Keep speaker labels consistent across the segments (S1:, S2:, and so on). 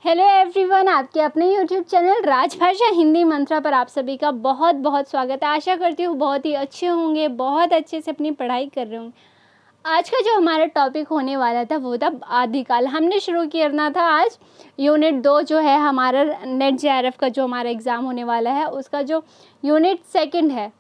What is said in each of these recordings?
S1: Hello everyone, आपके अपने YouTube channel राजभाषा हिंदी मंत्रा पर आप सभी का बहुत बहुत स्वागत है। आशा करती हूँ बहुत ही अच्छे होंगे, बहुत अच्छे से अपनी पढ़ाई कर रहे होंगे। आज का जो हमारा टॉपिक होने वाला था वो था आदिकाल। हमने शुरू करना था आज यूनिट 2 जो है हमारा नेट जेआरएफ का जो हमारा एग्ज़ाम होने वाला है, उसका जो यूनिट 2 है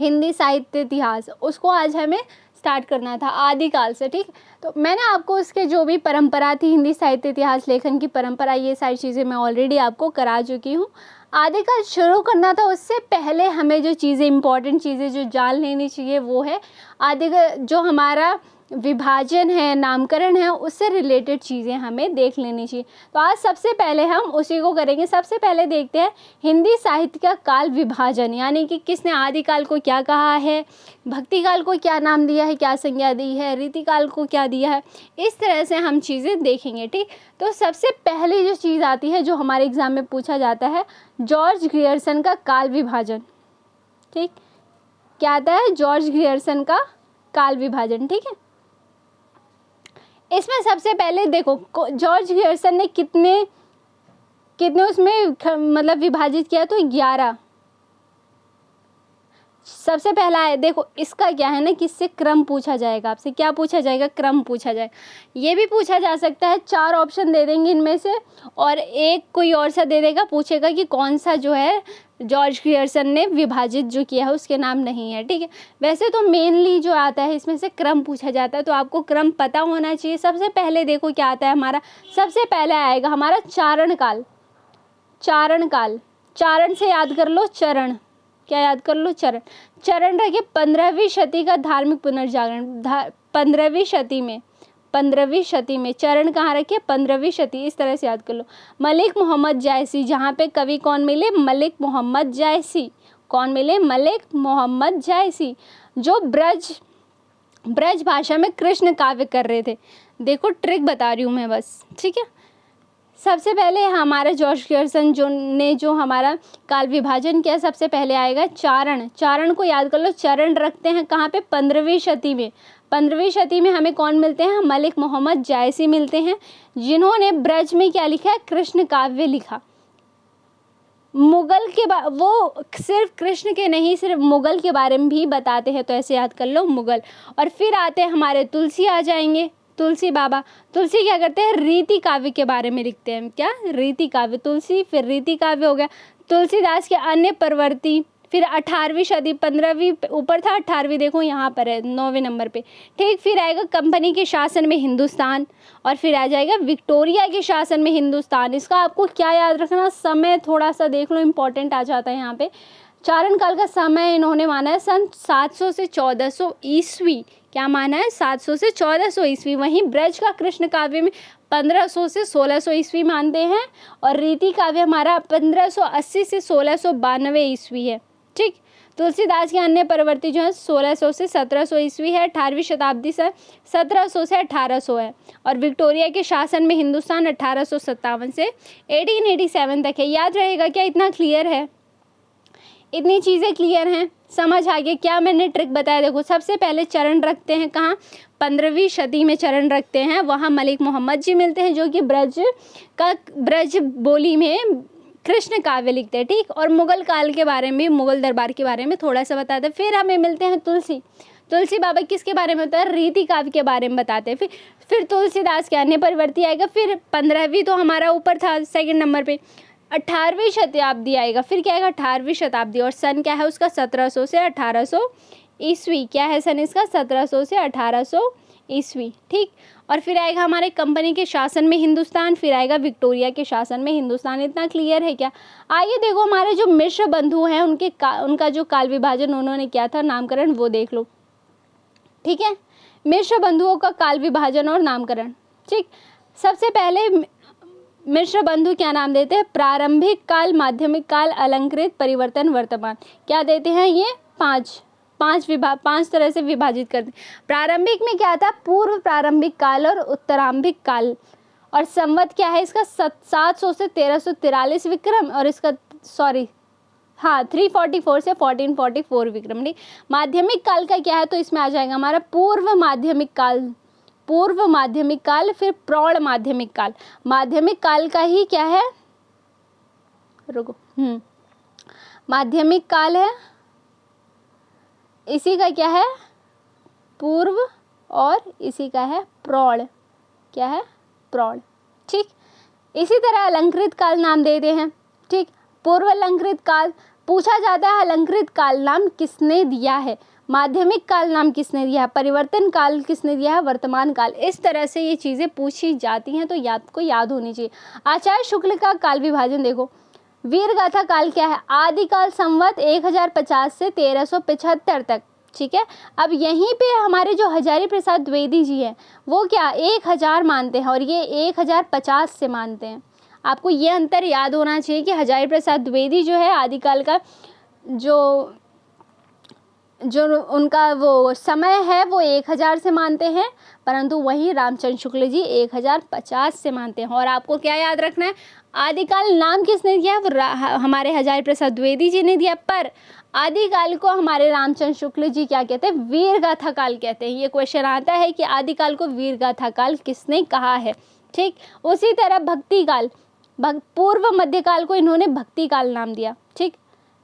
S1: हिंदी साहित्य इतिहास, उसको आज हमें स्टार्ट करना था आदिकाल से। ठीक, तो मैंने आपको उसके जो भी परंपरा थी, हिंदी साहित्य इतिहास लेखन की परंपरा, ये सारी चीज़ें मैं ऑलरेडी आपको करा चुकी हूँ। आदिकाल शुरू करना था, उससे पहले हमें जो चीज़ें इंपॉर्टेंट चीज़ें जो जान लेनी चाहिए वो है आदिकाल जो हमारा विभाजन है, नामकरण है, उससे रिलेटेड चीज़ें हमें देख लेनी चाहिए। तो आज सबसे पहले हम उसी को करेंगे। सबसे पहले देखते हैं हिंदी साहित्य का काल विभाजन, यानी कि किसने आदिकाल को क्या कहा है, भक्ति काल को क्या नाम दिया है, क्या संज्ञा दी है, रीतिकाल को क्या दिया है, इस तरह से हम चीज़ें देखेंगे। ठीक, तो सबसे पहली जो चीज़ आती है जो हमारे एग्जाम में पूछा जाता है, जॉर्ज ग्रियर्सन का काल विभाजन। ठीक, क्या आता है? जॉर्ज ग्रियर्सन का काल विभाजन। ठीक है, इसमें सबसे पहले देखो जॉर्ज ग्रियर्सन ने कितने उसमें मतलब विभाजित किया, तो 11। सबसे पहला है, देखो इसका क्या है ना, किससे क्रम पूछा जाएगा आपसे, क्या पूछा जाएगा? क्रम पूछा जाएगा। ये भी पूछा जा सकता है, 4 ऑप्शन दे देंगे इनमें से और एक कोई और सा दे देगा, पूछेगा कि कौन सा जो है जॉर्ज ग्रियर्सन ने विभाजित जो किया है उसके नाम नहीं है। ठीक है, वैसे तो मेनली जो आता है इसमें से क्रम पूछा जाता है, तो आपको क्रम पता होना चाहिए। सबसे पहले देखो क्या आता है हमारा, सबसे पहले आएगा हमारा चारण काल। चारण काल, चारण से याद कर लो, चरण, क्या याद कर लो? चरण। चरण रखे 15वीं शती का धार्मिक पुनर्जागरण। 15वीं शती में, 15वीं शती में चरण कहाँ रखे? 15वीं शती, इस तरह से याद कर लो। मलिक मोहम्मद जायसी, जहाँ पे कवि कौन मिले? मलिक मोहम्मद जायसी। कौन मिले? मलिक मोहम्मद जायसी, जो ब्रज भाषा में कृष्ण काव्य कर रहे थे। देखो ट्रिक बता रही हूँ मैं बस, ठीक है। सबसे पहले हमारा जॉर्ज ग्रियर्सन जो हमारा काल विभाजन किया, सबसे पहले आएगा चारण। चारण को याद कर लो, चरण रखते हैं कहाँ पे? 15वीं शती में। 15वीं शती में हमें कौन मिलते हैं? मलिक मोहम्मद जायसी मिलते हैं, जिन्होंने ब्रज में क्या लिखा है? कृष्ण काव्य लिखा। मुगल के वो सिर्फ कृष्ण के नहीं, सिर्फ मुगल के बारे में भी बताते हैं, तो ऐसे याद कर लो मुगल। और फिर आते हैं हमारे तुलसी आ जाएंगे, तुलसी बाबा। तुलसी क्या करते हैं? रीति काव्य के बारे में लिखते हैं। क्या? रीति काव्य। तुलसी, फिर रीति काव्य हो गया। तुलसीदास के अन्य प्रवृत्ति, फिर 18वीं शती, 15वीं ऊपर था, 18वीं देखो यहाँ पर है 9वें नंबर पे। ठीक, फिर आएगा कंपनी के शासन में हिंदुस्तान, और फिर आ जाएगा विक्टोरिया के शासन में हिंदुस्तान। इसका आपको क्या याद रखना, समय थोड़ा सा देख लो, इंपॉर्टेंट आ जाता है यहाँ पे। चारण काल का समय इन्होंने माना है सन 700 से 1400 ईस्वी। क्या माना है? 700 से 1400 ईस्वी। वहीं ब्रज का कृष्ण काव्य में 1500 से 1600 ईस्वी मानते हैं, और रीति काव्य हमारा 1580 से 1692 ईस्वी है। ठीक, तुलसीदास के अन्य प्रवृत्ति जो है 1600 से 1700 ईस्वी है। 18वीं शताब्दी से 1700 से 1800 है, और विक्टोरिया के शासन में हिंदुस्तान 1857 से 1887 तक है। याद रहेगा क्या? इतना क्लियर है? इतनी चीज़ें क्लियर हैं, समझ आ गया क्या मैंने ट्रिक बताया? देखो सबसे पहले चरण रखते हैं कहाँ? 15वीं शती में चरण रखते हैं, वहाँ मलिक मोहम्मद जी मिलते हैं, जो कि ब्रज बोली में कृष्ण काव्य लिखते हैं। ठीक, और मुगल काल के बारे में, मुगल दरबार के बारे में थोड़ा सा बताते हैं। फिर हमें मिलते हैं तुलसी। तुलसी बाबा किसके बारे में होता है? रीति काव्य के बारे में बताते हैं। फिर तुलसीदास के अन्य प्रवृत्ति आएगा। फिर 15वीं तो हमारा ऊपर था 2nd नंबर पे, 18वीं शताब्दी आएगा। फिर क्या आएगा? 18वीं शताब्दी, और सन क्या है उसका? 1700 से 1800 ईस्वी। क्या है सन इसका? 1700 से 1800 ईस्वी। ठीक, और फिर आएगा हमारे कंपनी के शासन में हिंदुस्तान, फिर आएगा विक्टोरिया के शासन में हिंदुस्तान। इतना क्लियर है क्या? आइए देखो हमारे जो मिश्र बंधु हैं उनका जो काल विभाजन उन्होंने किया था, नामकरण, वो देख लो। ठीक है, मिश्र बंधुओं का काल विभाजन और नामकरण। ठीक, सबसे पहले मिश्र बंधु क्या नाम देते हैं? प्रारंभिक काल, माध्यमिक काल, अलंकृत, परिवर्तन, वर्तमान। क्या देते हैं? ये 5 तरह से विभाजित करते हैं। प्रारंभिक में क्या था? पूर्व प्रारंभिक काल और उत्तरारंभिक काल। और संवत क्या है इसका? 700 से 1343 विक्रम, और इसका 344 से 1444 विक्रम। नहीं, माध्यमिक काल का क्या है? तो इसमें आ जाएगा हमारा पूर्व माध्यमिक काल। पूर्व माध्यमिक काल, फिर प्रौढ़ माध्यमिक काल। माध्यमिक काल का ही क्या है, रुको, माध्यमिक काल है, इसी का क्या है पूर्व, और इसी का है प्रौढ़, क्या है प्रौढ़। ठीक, इसी तरह अलंकृत काल नाम देते हैं। ठीक, पूर्व अलंकृत काल पूछा जाता है, अलंकृत काल नाम किसने दिया है, माध्यमिक काल नाम किसने दिया है, परिवर्तन काल किसने दिया है, वर्तमान काल। इस तरह से ये चीज़ें पूछी जाती हैं, तो आपको याद होनी चाहिए। आचार्य शुक्ल का काल विभाजन देखो, वीरगाथा काल क्या है, आदिकाल संवत 1050 से 1375 तक। ठीक है, अब यहीं पे हमारे जो हजारी प्रसाद द्विवेदी जी हैं वो क्या 1000 मानते हैं और ये 1050 से मानते हैं। आपको ये अंतर याद होना चाहिए कि हजारी प्रसाद द्विवेदी जो है आदिकाल का जो उनका वो समय है वो 1000 से मानते हैं, परंतु वहीं रामचंद्र शुक्ल जी 1050 से मानते हैं। और आपको क्या याद रखना है, आदिकाल नाम किसने दिया है, वो हमारे हजारी प्रसाद द्विवेदी जी ने दिया, पर आदिकाल को हमारे रामचंद्र शुक्ल जी क्या कहते हैं, वीरगाथा काल कहते हैं। ये क्वेश्चन आता है कि आदिकाल को वीरगाथा काल किसने कहा है। ठीक, उसी तरह भक्ति काल, पूर्व मध्यकाल को इन्होंने भक्ति काल नाम दिया। ठीक,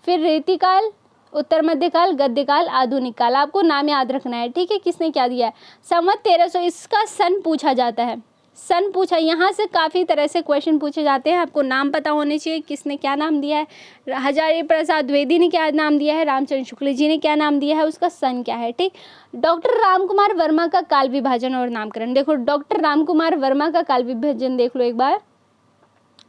S1: फिर रीतिकाल, उत्तर मध्यकाल, गद्यकाल, आधुनिक काल। आपको नाम याद रखना है। ठीक है, किसने क्या दिया है, संवत 1300, इसका सन पूछा जाता है, सन पूछा, यहाँ से काफ़ी तरह से क्वेश्चन पूछे जाते हैं। आपको नाम पता होने चाहिए, किसने क्या नाम दिया है, हजारी प्रसाद द्विवेदी ने क्या नाम दिया है, रामचंद्र शुक्ल जी ने क्या नाम दिया है, उसका सन क्या है। ठीक, डॉक्टर रामकुमार वर्मा का काल विभाजन और नामकरण देखो, डॉक्टर रामकुमार वर्मा का काल विभाजन देख लो एक बार।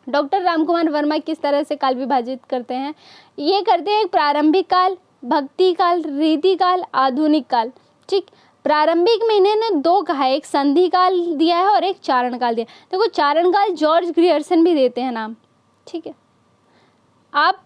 S1: डॉक्टर रामकुमार वर्मा किस तरह से काल विभाजित करते हैं, ये करते हैं प्रारंभिक काल, भक्ति काल, रीति काल, आधुनिक काल। ठीक, प्रारंभिक में इन्होंने 2 कहा है, एक संधि काल दिया है और एक चारण काल दिया। देखो चारण काल जॉर्ज ग्रियर्सन भी देते हैं नाम। ठीक है, आप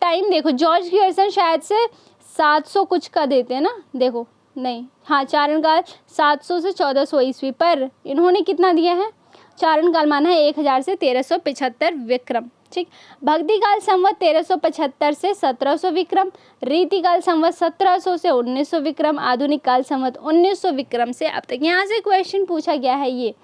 S1: टाइम देखो, जॉर्ज ग्रियर्सन शायद से 700 कुछ का देते हैं ना, देखो नहीं, हाँ चारण काल 700 से 1400 ईस्वी, पर इन्होंने कितना दिया है, चारण काल माना है 1000 से 1375 विक्रम। ठीक, भक्ति काल संवत 1375 से 1700 विक्रम, रीति काल संवत 1700 से 1900 विक्रम, आधुनिक काल संवत 1900 विक्रम से अब तक। यहाँ से क्वेश्चन पूछा गया है, ये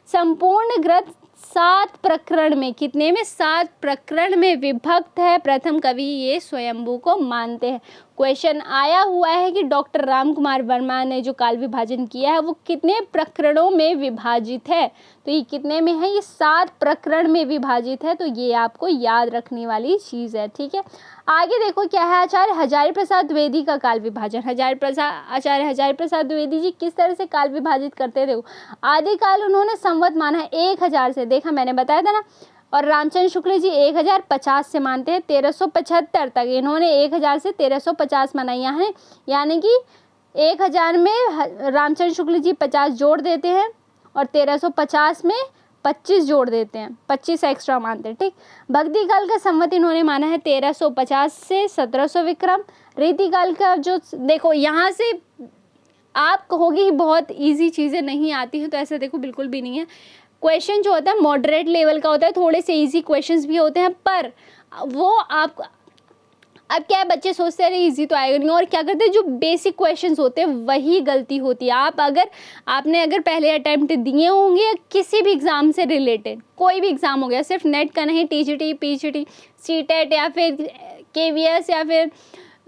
S1: संपूर्ण ग्रंथ 7 प्रकरण में, कितने में, 7 प्रकरण में विभक्त है। प्रथम कवि ये स्वयंभू को मानते हैं। क्वेश्चन आया हुआ है कि डॉक्टर रामकुमार वर्मा ने जो काल विभाजन किया है वो कितने प्रकरणों में विभाजित है, तो ये कितने में है, ये 7 प्रकरण में विभाजित है। तो ये आपको याद रखने वाली चीज़ है। ठीक है, आगे देखो क्या है, आचार्य हजारी प्रसाद द्विवेदी का काल विभाजन। आचार्य हजारी प्रसाद द्विवेदी जी किस तरह से काल विभाजित करते थे, आदिकाल उन्होंने संवत माना है 1000 से, देखा मैंने बताया था ना, और रामचंद्र शुक्ल जी 1050 से मानते हैं, 1375 तक इन्होंने 1000 से 1350 मनाया है, यानी कि 1000 में रामचंद्र शुक्ल जी 50 जोड़ देते हैं और 1350 में 25 जोड़ देते हैं, 25 एक्स्ट्रा मानते हैं। ठीक, भक्ति काल का संवत इन्होंने माना है 1350 से 1700 विक्रम। रीति काल का जो देखो, यहाँ से आप कहोगे ही बहुत इजी चीज़ें नहीं आती हैं, तो ऐसा देखो बिल्कुल भी नहीं है। क्वेश्चन जो होता है मॉडरेट लेवल का होता है, थोड़े से इजी क्वेश्चंस भी होते हैं, पर वो आप अब क्या है, बच्चे सोचते हैं अरे इजी तो आएगा नहीं, और क्या करते हैं जो बेसिक क्वेश्चंस होते हैं वही गलती होती है। आपने अगर पहले अटैम्प्ट दिए होंगे या किसी भी एग्ज़ाम से रिलेटेड, कोई भी एग्ज़ाम हो गया, सिर्फ नेट का नहीं, टीजीटी, पीजीटी, सीटेट या फिर केवीएस या फिर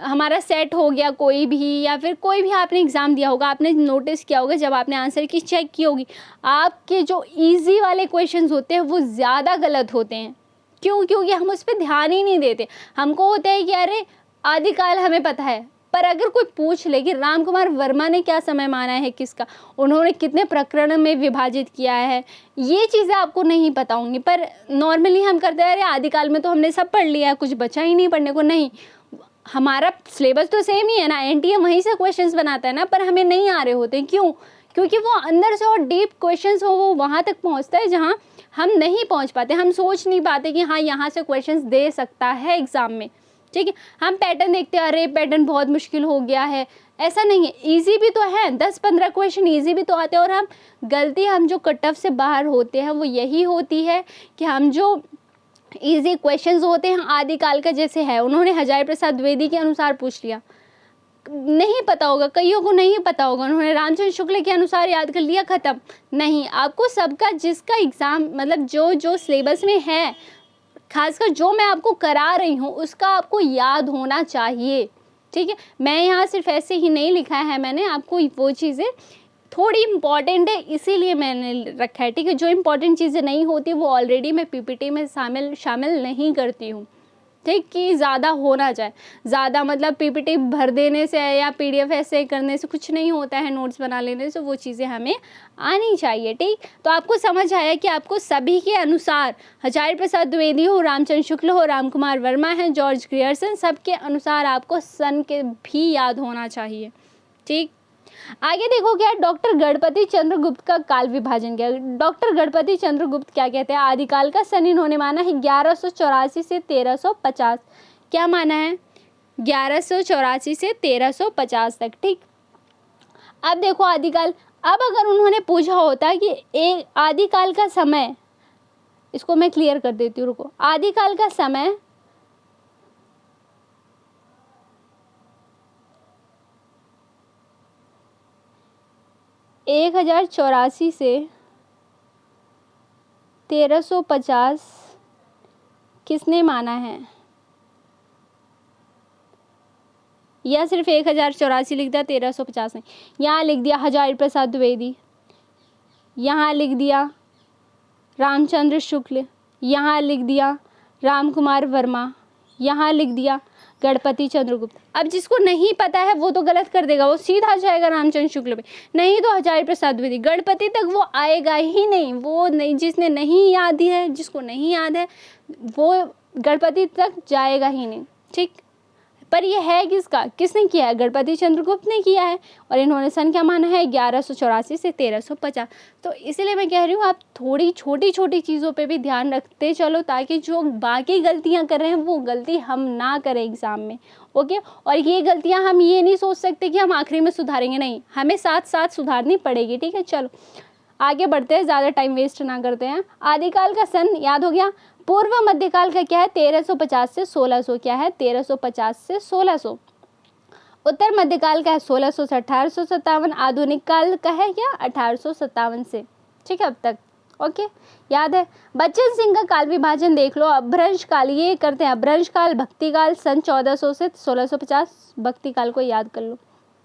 S1: हमारा सेट हो गया कोई भी, या फिर कोई भी आपने एग्ज़ाम दिया होगा, आपने नोटिस किया होगा जब आपने आंसर की चेक की होगी, आपके जो ईजी वाले क्वेश्चंस होते हैं वो ज़्यादा गलत होते हैं। क्यों? क्योंकि हम उस पर ध्यान ही नहीं देते। हमको होता है कि अरे आदिकाल हमें पता है, पर अगर कोई पूछ ले कि रामकुमार वर्मा ने क्या समय माना है किसका, उन्होंने कितने प्रकरण में विभाजित किया है, ये चीज़ें आपको नहीं पता होंगी। पर नॉर्मली हम करते हैं अरे आदिकाल में तो हमने सब पढ़ लिया है, कुछ बचा ही नहीं पढ़ने को। नहीं, हमारा सिलेबस तो सेम ही है ना, एनटीए वहीं से क्वेश्चंस बनाता है ना, पर हमें नहीं आ रहे होते। क्यों? क्योंकि वो अंदर से और डीप क्वेश्चंस हो, वो वहाँ तक पहुँचता है जहाँ हम नहीं पहुँच पाते, हम सोच नहीं पाते कि हाँ यहाँ से क्वेश्चंस दे सकता है एग्ज़ाम में। ठीक है, हम पैटर्न देखते हैं, अरे पैटर्न बहुत मुश्किल हो गया है, ऐसा नहीं है, इजी भी तो है, 10-15 क्वेश्चन इजी भी तो आते हैं। और हम जो कट ऑफ से बाहर होते हैं वो यही होती है कि हम जो इजी क्वेश्चंस होते हैं आदिकाल का जैसे है, उन्होंने हजारी प्रसाद द्विवेदी के अनुसार पूछ लिया, नहीं पता होगा, कईयों को नहीं पता होगा, उन्होंने रामचंद्र शुक्ल के अनुसार याद कर लिया, ख़त्म। नहीं, आपको सबका जिसका एग्ज़ाम मतलब जो जो सिलेबस में है, खासकर जो मैं आपको करा रही हूँ उसका आपको याद होना चाहिए, ठीक है। मैं यहाँ सिर्फ ऐसे ही नहीं लिखा है, मैंने आपको वो चीज़ें थोड़ी इम्पॉर्टेंट है इसीलिए मैंने रखा है, ठीक है। जो इम्पॉर्टेंट चीज़ें नहीं होती वो ऑलरेडी मैं पीपीटी में शामिल नहीं करती हूँ, ठीक, कि ज़्यादा हो ना जाए। ज़्यादा मतलब पीपीटी भर देने से या पीडीएफ ऐसे करने से कुछ नहीं होता है, नोट्स बना लेने से वो चीज़ें हमें आनी चाहिए, ठीक। तो आपको समझ आया कि आपको सभी के अनुसार हजारी प्रसाद द्विवेदी हो, रामचंद्र शुक्ल हो, राम कुमार वर्मा हैं, जॉर्ज ग्रियर्सन, सबके अनुसार आपको सन के भी याद होना चाहिए, ठीक। आगे देखो क्या, डॉक्टर गणपति चंद्र गुप्त का काल विभाजन क्या। डॉक्टर गणपति चंद्र गुप्त क्या कहते हैं, आदिकाल का सन इन्होंने माना है 1184 से 1350। क्या माना है, 1184 से 1350 तक, ठीक। अब देखो आदिकाल, अब अगर उन्होंने पूछा होता कि एक आदिकाल का समय, इसको मैं क्लियर कर देती हूँ, रुको। आदिकाल का समय 1084 से 1350 किसने माना है, या सिर्फ 1084 लिख दिया, 1350 नहीं। यहाँ लिख दिया हजारी प्रसाद द्विवेदी, यहाँ लिख दिया रामचंद्र शुक्ल, यहाँ लिख दिया राम कुमार वर्मा, यहाँ लिख दिया गणपति चंद्रगुप्त। अब जिसको नहीं पता है वो तो गलत कर देगा, वो सीधा जाएगा रामचंद्र शुक्ल पे, नहीं तो हजारी प्रसाद द्विवेदी। गणपति तक वो आएगा ही नहीं, वो नहीं, जिसने नहीं याद है, जिसको नहीं याद है वो गणपति तक जाएगा ही नहीं, ठीक। पर ये है किसका, किसने किया है, गणपति चंद्रगुप्त ने किया है। और इन्होंने सन क्या माना है, 1184 से 1350। तो इसीलिए मैं कह रही हूँ आप थोड़ी छोटी छोटी चीज़ों पे भी ध्यान रखते चलो, ताकि जो बाकी गलतियाँ कर रहे हैं वो गलती हम ना करें एग्ज़ाम में, ओके। और ये गलतियाँ हम ये नहीं सोच सकते कि हम आखिरी में सुधारेंगे, नहीं, हमें साथ साथ सुधारनी पड़ेगी, ठीक है। चलो आगे बढ़ते हैं, ज़्यादा टाइम वेस्ट ना करते हैं। आदिकाल का सन याद हो गया। पूर्व मध्यकाल का क्या है, 1350 से 1600, क्या है, 1350 से 1600। उत्तर मध्यकाल का है 1600 से 1857। आधुनिक काल का है क्या, 1857 से, ठीक है, अब तक, ओके, याद है। बच्चन सिंह का काल विभाजन देख लो। अपभ्रंश काल, ये करते हैं अपभ्रंश काल, भक्ति काल सन 1400 से 1650, भक्ति काल को याद कर लो,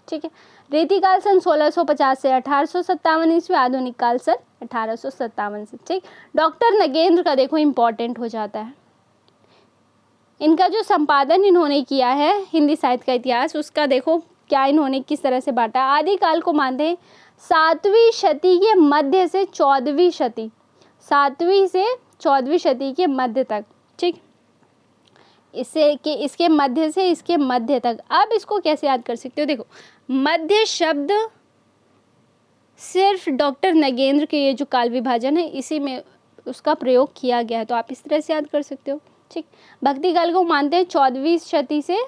S1: ठीक है। रीतिकाल सन 1650 से 1857 ईस्वी, आधुनिक काल सन 1857 से, ठीक। डॉक्टर नगेंद्र का देखो इंपॉर्टेंट हो जाता है, इनका जो संपादन इन्होंने किया है हिंदी साहित्य का इतिहास, उसका देखो क्या इन्होंने किस तरह से बांटा। आदिकाल को मानते हैं 7वीं शती के मध्य से 14वीं शती, 7वीं से 14वीं शती के मध्य तक, ठीक। इसके मध्य से इसके मध्य तक। अब इसको कैसे याद कर सकते हो, देखो मध्य शब्द सिर्फ डॉक्टर नगेंद्र के ये जो काल विभाजन है इसी में उसका प्रयोग किया गया है, तो आप इस तरह से याद कर सकते हो, ठीक। भक्ति काल को मानते हैं 14वीं शती से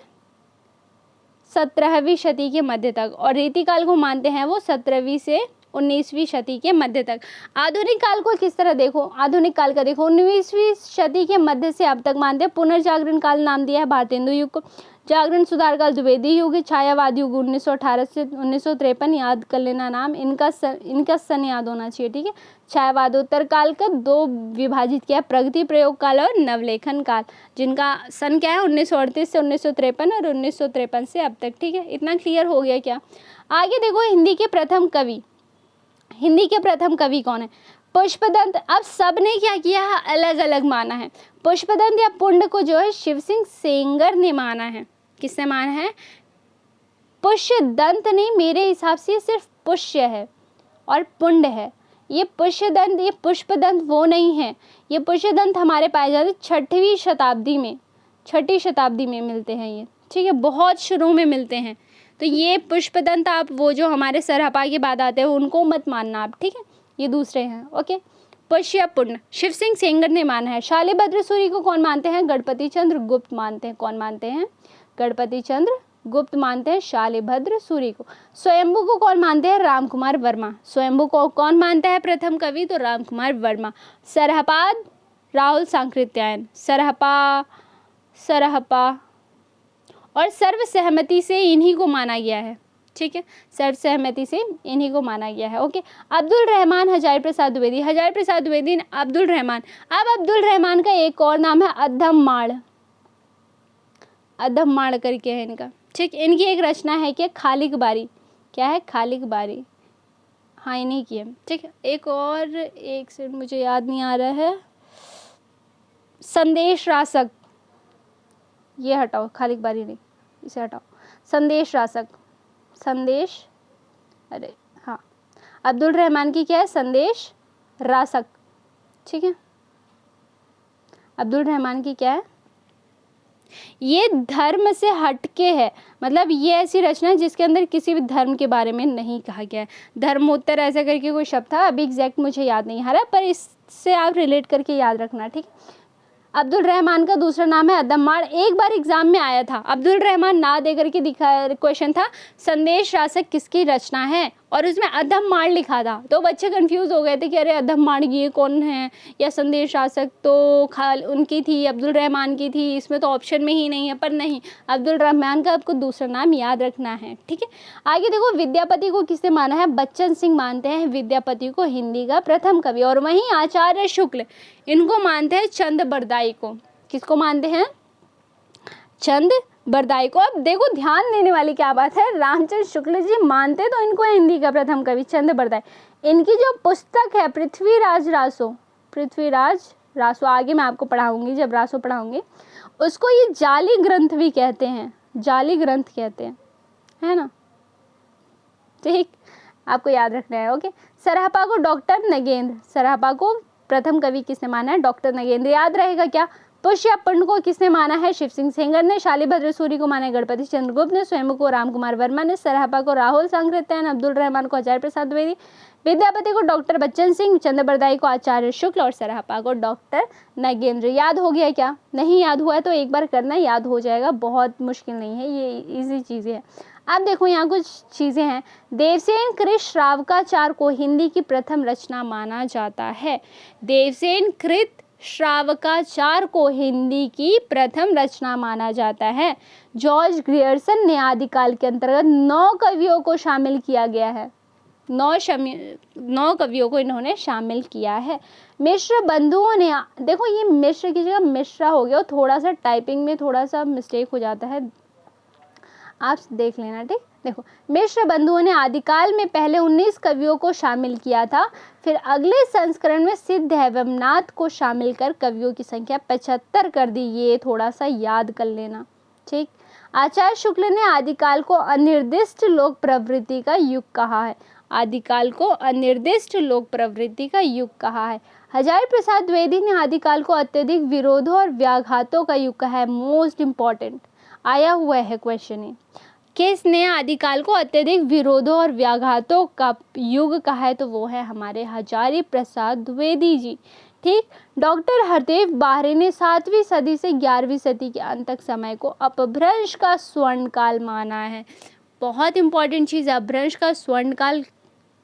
S1: 17वीं शती के मध्य तक, और रीति काल को मानते हैं वो 17वीं से 19वीं शती के मध्य तक। आधुनिक काल को किस तरह देखो, आधुनिक काल का देखो 19वीं शती के मध्य से अब तक मानते हैं। पुनर्जागरण काल नाम दिया है भारतेंदु युग को, जागरण सुधार काल द्विवेदी युग, छायावाद युग 1918 से 1953, याद कर लेना नाम, इनका सन याद होना चाहिए, ठीक है। छायावादोत्तर काल का 2 विभाजित किया, प्रगति प्रयोग काल और नवलेखन काल, जिनका सन क्या है 1938 से 1953 और 1953 से अब तक, ठीक है। इतना क्लियर हो गया क्या। आगे देखो हिंदी के प्रथम कवि, हिंदी के प्रथम कवि कौन है, पुष्पदंत। अब सबने क्या किया है, अलग अलग माना है। पुष्पदंत या पुंड को जो है शिव सिंह सेंगर ने माना है, किसने माना है, पुष्यदंत नहीं, मेरे हिसाब से सिर्फ पुष्य है और पुंड है। ये पुष्यदंत, ये पुष्पदंत वो नहीं है, ये पुष्यदंत हमारे पाए जाते 6वीं शताब्दी में, 6वीं शताब्दी में मिलते हैं ये, ठीक है, बहुत शुरू में मिलते हैं। तो ये पुष्पदंत आप वो जो हमारे सरहपा के बाद आते हैं उनको मत मानना आप, ठीक है, ये दूसरे हैं, ओके। पुष्य पुण्य शिव सिंह सेंगर ने माना है। शालिभद्र सूरी को कौन मानते हैं, गणपति चंद्र गुप्त मानते हैं। कौन मानते हैं, गणपति चंद्र गुप्त मानते हैं शालिभद्र सूरी को। स्वयंभू को कौन मानते हैं, राम कुमार वर्मा। स्वयंभू को कौन मानता है प्रथम कवि, तो राम कुमार वर्मा। सरहपाद राहुल सांकृत्यायन, सरहपा और सर्वसहमति से इन्हीं को माना गया है। ठीक है, सर्वसहमति से इन्हीं को माना गया है। ओके, अब्दुल रहमान हजारी प्रसाद द्विवेदी, हजारी प्रसाद द्विवेदी, अब्दुल रहमान। अब अब्दुल रहमान का एक और नाम है अद्धम्माड़, अद्धम्माड़ करके है इनका। ठीक, इनकी एक रचना है कि खालिक बारी, क्या है, खालिक बारी, हाँ इन्हीं की है। ठीक है, एक और, एक से मुझे याद नहीं आ रहा है, संदेश रासक, ये हटाओ, खालिक बारी नहीं, इसे हटाओ, संदेश रासक, संदेश, अरे हाँ, अब्दुल रहमान की क्या है, संदेश रासक। ठीक है, अब्दुल रहमान की क्या है, ये धर्म से हटके है, मतलब ये ऐसी रचना है जिसके अंदर किसी भी धर्म के बारे में नहीं कहा गया है। धर्मोत्तर ऐसा करके कोई शब्द था, अभी एग्जैक्ट मुझे याद नहीं आ रहा, पर इससे आप रिलेट करके याद रखना। ठीक, अब्दुल रहमान का दूसरा नाम है अद्धम्माड़। एक बार एग्जाम में आया था, अब्दुल रहमान ना दे करके दिखा, क्वेश्चन था संदेश रासक किसकी रचना है, और उसमें अद्धम्माड़ लिखा था, तो बच्चे कंफ्यूज हो गए थे कि अरे अद्धम्माड़ ये कौन है, या संदेश रासक तो उनकी थी, अब्दुल रहमान की थी, इसमें तो ऑप्शन में ही नहीं है। पर नहीं, अब्दुल रहमान का आपको दूसरा नाम याद रखना है। ठीक है, आगे देखो, विद्यापति को किसने माना है, बच्चन सिंह मानते हैं विद्यापति को हिंदी का प्रथम कवि, और वहीं आचार्य शुक्ल इनको मानते हैं चंद बरदाई को। किसको मानते हैं, चंद बरदाई को। अब देखो, ध्यान देने वाली क्या बात है, रामचंद्र शुक्ल जी मानते तो इनको हिंदी का प्रथम कवि चंद बरदाई। इनकी जो पुस्तक है पृथ्वीराज रासो, पृथ्वीराज रासो, आगे मैं आपको पढ़ाऊंगी जब रासो पढ़ाऊंगी, उसको ये जाली ग्रंथ भी कहते हैं, जाली ग्रंथ कहते हैं, है ना। ठीक, आपको याद रखना है। ओके, सराहपा को डॉक्टर नगेंद्र, सराहपा को प्रथम कवि किसने माना है, डॉक्टर नगेंद्र। याद रहेगा क्या, पुष्यपर्ण को किसने माना है, शिव सिंह सेंगर ने। शालिभद्र सूरी को माना है गणपति चंद्रगुप्त ने। स्वयं को राम कुमार वर्मा ने। सराहपा को राहुल सांकृत्यायन। अब्दुल रहमान को आचार्य प्रसाद द्विवेदी। विद्यापति को डॉक्टर बच्चन सिंह। चंद बरदाई को आचार्य शुक्ल और सराहपा को डॉक्टर नगेंद्र। याद हो गया क्या, नहीं याद हुआ है तो एक बार करना, याद हो जाएगा, बहुत मुश्किल नहीं है, ये इजी चीज़ें हैं। अब देखो यहाँ कुछ चीज़ें हैं। देवसेन कृत श्रावकाचार को हिंदी की प्रथम रचना माना जाता है। देवसेन कृत श्रावकाचार को हिंदी की प्रथम रचना माना जाता है। जॉर्ज ग्रियर्सन ने आदिकाल के अंतर्गत 9 कवियों को शामिल किया गया है, 9 कवियों को इन्होंने शामिल किया है। मिश्र बंधुओं ने, देखो ये मिश्र की जगह मिश्रा हो गया, थोड़ा सा टाइपिंग में थोड़ा सा मिस्टेक हो जाता है, आप देख लेना। ठीक, देखो, मिश्र बंधुओं ने आदिकाल में पहले 19 कवियों को शामिल किया था, फिर अगले संस्करण में सिद्ध एवं नाथ को शामिल कर कवियों की संख्या 75 कर दी। ये थोड़ा सा याद कर लेना। ठीक, आचार्य शुक्ल ने आदिकाल को अनिर्दिष्ट लोक प्रवृत्ति का युग कहा है। आदिकाल को अनिर्दिष्ट लोक प्रवृत्ति का युग कहा है। हजारी प्रसाद द्विवेदी ने आदिकाल को अत्यधिक विरोधों और व्याघातों का युग कहा है। मोस्ट इंपॉर्टेंट आया हुआ है क्वेश्चन है, किसने आदिकाल को अत्यधिक विरोधों और व्याघातों का युग कहा है, तो वो है हमारे हजारी प्रसाद द्विवेदी जी। ठीक, डॉक्टर हरदेव बाहरी ने 7वीं सदी से 11वीं सदी के अंत तक समय को अपभ्रंश का स्वर्ण काल माना है। बहुत इंपॉर्टेंट चीज़, अपभ्रंश का स्वर्ण काल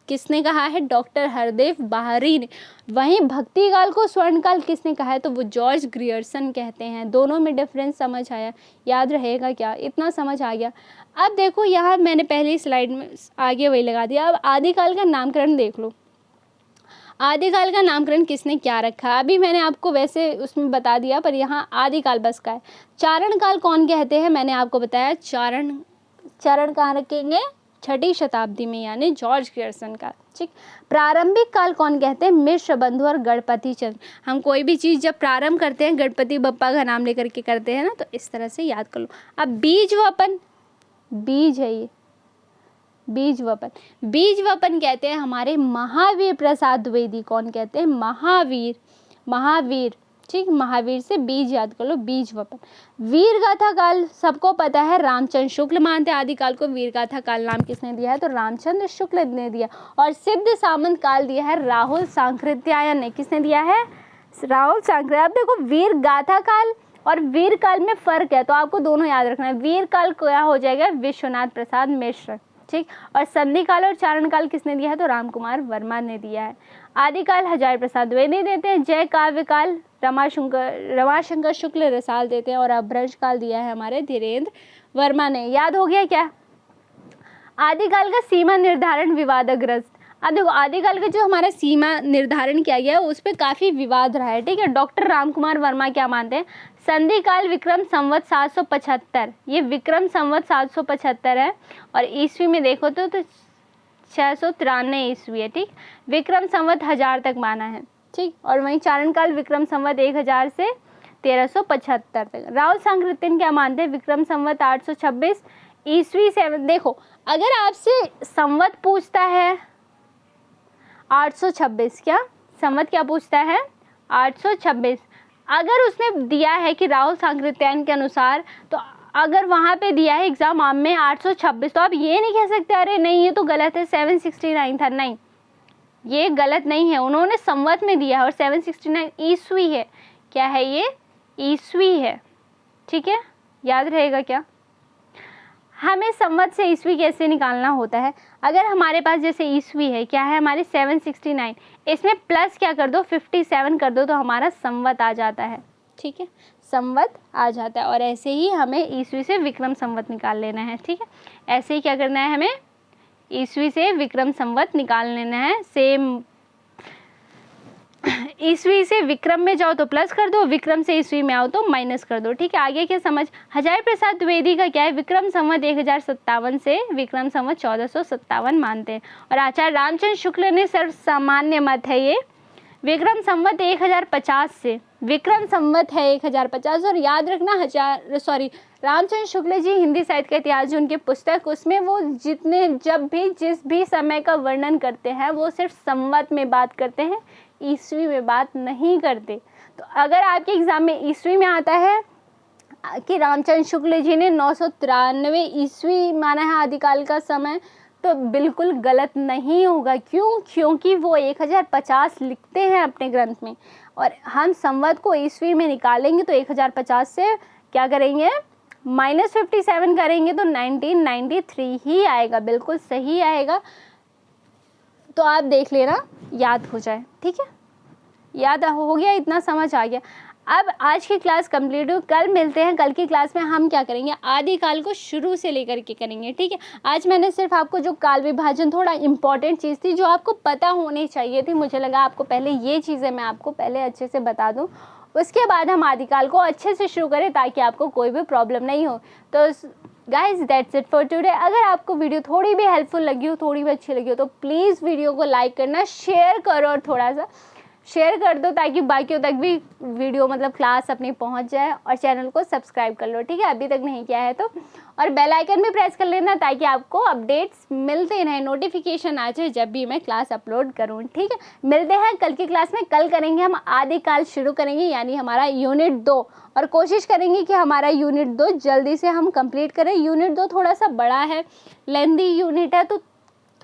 S1: किसने कहा है, डॉक्टर हरदेव बाहरी ने। वहीं भक्ति काल को स्वर्ण काल किसने कहा है, तो वो जॉर्ज ग्रियर्सन कहते हैं। दोनों में डिफरेंस समझ आया, याद रहेगा क्या, इतना समझ आ गया। अब देखो यहाँ मैंने पहली स्लाइड में आगे वही लगा दिया। अब आदिकाल का नामकरण देख लो, आदिकाल का नामकरण किसने क्या रखा, अभी मैंने आपको वैसे उसमें बता दिया, पर यहाँ आदिकाल बस का है। चारण काल कौन कहते हैं, मैंने आपको बताया, चारण कहाँ रखेंगे, 6ठी शताब्दी में, यानी जॉर्ज ग्रियर्सन का। ठीक, प्रारंभिक काल कौन कहते हैं, मिश्र बंधु और गणपति चंद्र। हम कोई भी चीज़ जब प्रारंभ करते हैं गणपति बप्पा का नाम लेकर के करते हैं ना, तो इस तरह से याद कर लो। अब बीज वपन, बीज है ये, बीज वपन, बीज वपन कहते हैं हमारे महावीर प्रसाद द्विवेदी। कौन कहते हैं, महावीर, महावीर। ठीक, महावीर से बीज याद कर लो, बीज वपन। वीर गाथा काल सबको पता है, रामचंद्र शुक्ल मानते हैं आदिकाल को। वीर गाथा काल नाम किसने दिया है, तो रामचंद्र शुक्ल ने दिया। और सिद्ध सामंत काल दिया है राहुल सांकृत्यायन ने। किसने दिया है, राहुल सांकृत्यायन। अब देखो, वीर गाथा काल और वीर काल में फर्क है, तो आपको दोनों याद रखना है। वीर काल क्या हो जाएगा, विश्वनाथ प्रसाद मिश्र। ठीक, और संधि काल और चारण काल किसने दिया है, तो राम कुमार वर्मा ने दिया है। आदिकाल हजारी प्रसाद द्विवेदी देते हैं। जय काव्य काल रमाशंकर शुक्ल रसाल देते हैं और अपभ्रंश काल दिया है हमारे धीरेन्द्र वर्मा ने। याद हो गया क्या? आदिकाल का सीमा निर्धारण विवादग्रस्त। अब देखो आदिकाल का जो हमारा सीमा निर्धारण किया गया है उस पर काफ़ी विवाद रहा है, ठीक है। डॉक्टर रामकुमार वर्मा क्या मानते हैं? संधि काल विक्रम संवत 775, ये विक्रम संवत 775 है और ईस्वी में देखो तो 693 ईस्वी है, ठीक। विक्रम संवत 1000 तक माना है, ठीक। और वहीं चारण काल विक्रम संवत 1000 से 1375 तक। राहुल सांकृत्यन क्या मानते हैं? विक्रम संवत 826 ईस्वी से। देखो अगर आपसे संवत पूछता है 826, क्या संवत क्या पूछता है? 826। अगर उसने दिया है कि राहुल सांकृत्यायन के अनुसार, तो अगर वहाँ पे दिया है एग्जाम आम में 826, तो आप ये नहीं कह सकते अरे नहीं ये तो गलत है, 769 था। नहीं, ये गलत नहीं है, उन्होंने संवत में दिया है और 769 ईस्वी है। क्या है ये? ईस्वी है, ठीक है। याद रहेगा क्या? हमें संवत से ईस्वी कैसे निकालना होता है? अगर हमारे पास जैसे ईस्वी है, क्या है हमारे 769, इसमें प्लस क्या कर दो 57 कर दो तो हमारा संवत आ जाता है, ठीक है। संवत आ जाता है और ऐसे ही हमें ईस्वी से विक्रम संवत निकाल लेना है, ठीक है। ऐसे ही क्या करना है हमें? ईस्वी से विक्रम संवत निकाल लेना है। सेम ईस्वी से विक्रम में जाओ तो प्लस कर दो, विक्रम से ईस्वी में आओ तो माइनस कर दो, ठीक है। आगे क्या समझ? हजारी प्रसाद द्विवेदी का क्या है? विक्रम संवत 1057 से विक्रम संवत 1457 मानते हैं और आचार्य रामचंद्र शुक्ल ने सर्व सामान्य मत है ये विक्रम संवत 1050 से। विक्रम संवत है 1050 और याद रखना रामचंद्र शुक्ल जी हिंदी साहित्य का इतिहास जो उनकी पुस्तक, उसमें वो जिस भी समय का वर्णन करते हैं वो सिर्फ संवत में बात करते हैं, ईस्वी में बात नहीं करते। तो अगर आपके एग्जाम में ईस्वी में आता है कि रामचंद्र शुक्ल जी ने 993 ईस्वी माना है आदिकाल का समय, तो बिल्कुल गलत नहीं होगा। क्यों? क्योंकि वो 1050 लिखते हैं अपने ग्रंथ में और हम संवत को ईस्वी में निकालेंगे तो 1050 से क्या करेंगे? -57 करेंगे तो 1993 ही आएगा, बिल्कुल सही आएगा। तो आप देख लेना, याद हो जाए, ठीक है। याद हो गया? इतना समझ आ गया? अब आज की क्लास कंप्लीट हो, कल मिलते हैं। कल की क्लास में हम क्या करेंगे? आदिकाल को शुरू से लेकर के करेंगे, ठीक है। आज मैंने सिर्फ आपको जो काल विभाजन थोड़ा इंपॉर्टेंट चीज़ थी जो आपको पता होनी चाहिए थी, मुझे लगा आपको पहले ये चीज़ें मैं आपको पहले अच्छे से बता दूँ, उसके बाद हम आदिकाल को अच्छे से शुरू करें ताकि आपको कोई भी प्रॉब्लम नहीं हो। तो guys that's it for today. अगर आपको वीडियो थोड़ी भी हेल्पफुल लगी हो, थोड़ी भी अच्छी लगी हो, तो प्लीज़ वीडियो को लाइक करना, शेयर करो और थोड़ा सा शेयर कर दो ताकि बाकियों तक भी वीडियो मतलब क्लास अपनी पहुंच जाए। और चैनल को सब्सक्राइब कर लो, ठीक है, अभी तक नहीं किया है तो। और बेल आइकन भी प्रेस कर लेना ताकि आपको अपडेट्स मिलते रहें, नोटिफिकेशन आ जाए जब भी मैं क्लास अपलोड करूँ, ठीक है। मिलते हैं कल की क्लास में। कल करेंगे हम आदिकाल शुरू करेंगे, यानी हमारा यूनिट 2, और कोशिश करेंगे कि हमारा यूनिट 2 जल्दी से हम कंप्लीट करें। यूनिट 2 थोड़ा सा बड़ा है, लेंथी यूनिट है, तो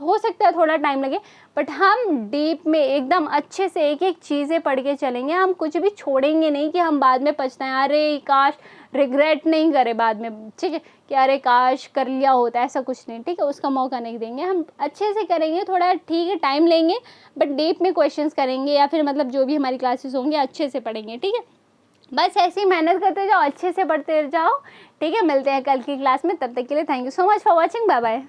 S1: हो सकता है थोड़ा टाइम लगे, बट हम डीप में एकदम अच्छे से एक एक चीज़ें पढ़ के चलेंगे। हम कुछ भी छोड़ेंगे नहीं कि हम बाद में पछताएं, अरे काश, रिग्रेट नहीं करें बाद में, ठीक है, कि अरे काश कर लिया होता, ऐसा कुछ नहीं, ठीक है। उसका मौका नहीं देंगे, हम अच्छे से करेंगे, थोड़ा ठीक है टाइम लेंगे, बट डीप में क्वेश्चंस करेंगे या फिर मतलब जो भी हमारी क्लासेस होंगे अच्छे से पढ़ेंगे, ठीक है। बस ऐसे ही मेहनत करते जाओ, अच्छे से पढ़ते जाओ, ठीक है। मिलते हैं कल की क्लास में, तब तक के लिए thank you so much for watching, bye bye.